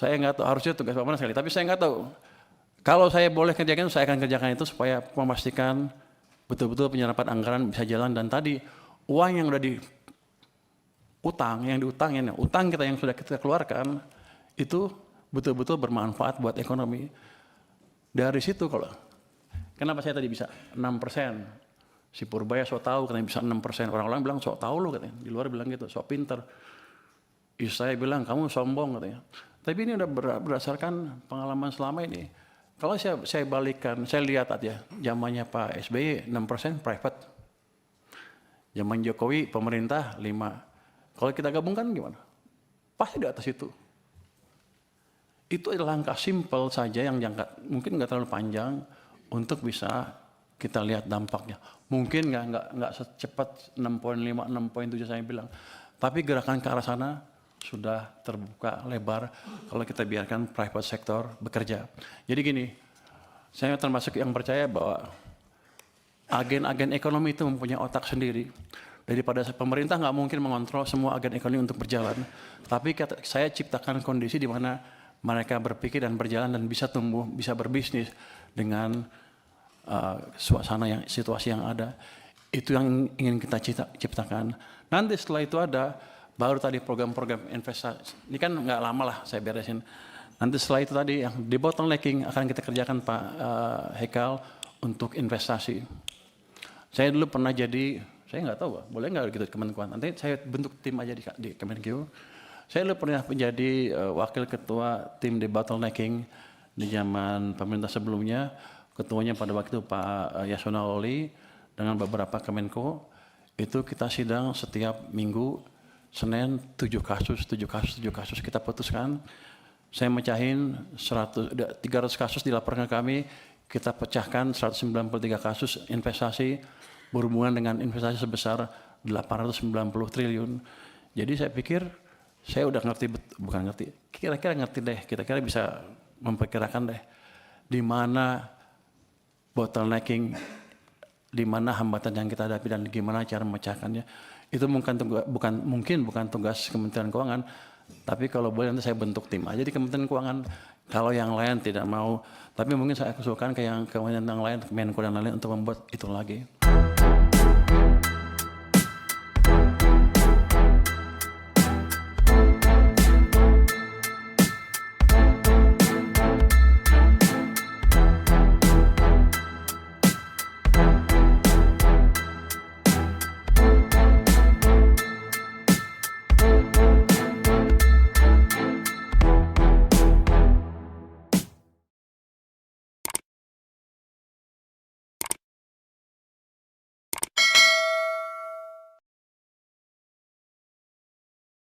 Saya nggak tahu, harusnya tugas Pak Manan sekali, tapi saya nggak tahu. Kalau saya boleh kerjakan, saya akan kerjakan itu supaya memastikan betul-betul penyerapan anggaran bisa jalan. Dan tadi uang yang udah diutangin, utang kita yang sudah kita keluarkan itu betul-betul bermanfaat buat ekonomi. Dari situ kenapa saya tadi bisa 6%? Si Purbaya sok tahu katanya bisa 6%. Orang-orang bilang sok tahu lo katanya. Di luar bilang gitu, sok pinter. Saya bilang kamu sombong katanya. Tapi ini udah berdasarkan pengalaman selama ini. Kalau saya balikkan, saya lihat aja zamannya Pak SBY 6% private. Zaman Jokowi pemerintah 5%. Kalau kita gabungkan gimana? Pasti di atas itu. Itu adalah langkah simpel saja yang jangka mungkin nggak terlalu panjang untuk bisa kita lihat dampaknya. Mungkin nggak secepat 6,5, 6,7 saya bilang. Tapi gerakan ke arah sana sudah terbuka lebar kalau kita biarkan private sector bekerja. Jadi gini, saya termasuk yang percaya bahwa agen-agen ekonomi itu mempunyai otak sendiri. Daripada pemerintah nggak mungkin mengontrol semua agen ekonomi untuk berjalan. Tapi saya ciptakan kondisi di mana mereka berpikir dan berjalan dan bisa tumbuh, bisa berbisnis dengan situasi yang ada. Itu yang ingin kita ciptakan. Nanti setelah itu ada baru tadi program-program investasi. Ini kan nggak lama lah saya beresin. Nanti setelah itu tadi yang debottlenecking akan kita kerjakan Pak Hekal untuk investasi. Saya dulu pernah jadi, saya nggak tahu, boleh nggak gitu Kemenkuan. Nanti saya bentuk tim aja di Kemenku. Saya dulu pernah menjadi wakil ketua tim debottlenecking di zaman pemerintah sebelumnya. Ketuanya pada waktu itu Pak Yasona Lawli dengan beberapa Kemenko. Itu kita sidang setiap minggu. Senin 7 kasus kita putuskan. Saya mecahin 300 kasus dilaporkan ke kami, kita pecahkan 193 kasus investasi berhubungan dengan investasi sebesar 890 triliun. Jadi saya pikir saya udah ngerti, bukan ngerti, kira-kira ngerti deh, kira-kira bisa memperkirakan deh di mana bottlenecking, di mana hambatan yang kita hadapi dan gimana cara memecahkannya. Itu bukan tugas Kementerian Keuangan, tapi kalau boleh nanti saya bentuk tim aja di Kementerian Keuangan. Kalau yang lain tidak mau, tapi mungkin saya usulkan ke yang kementerian yang lain, Menko dan lain-lain untuk membuat itu lagi.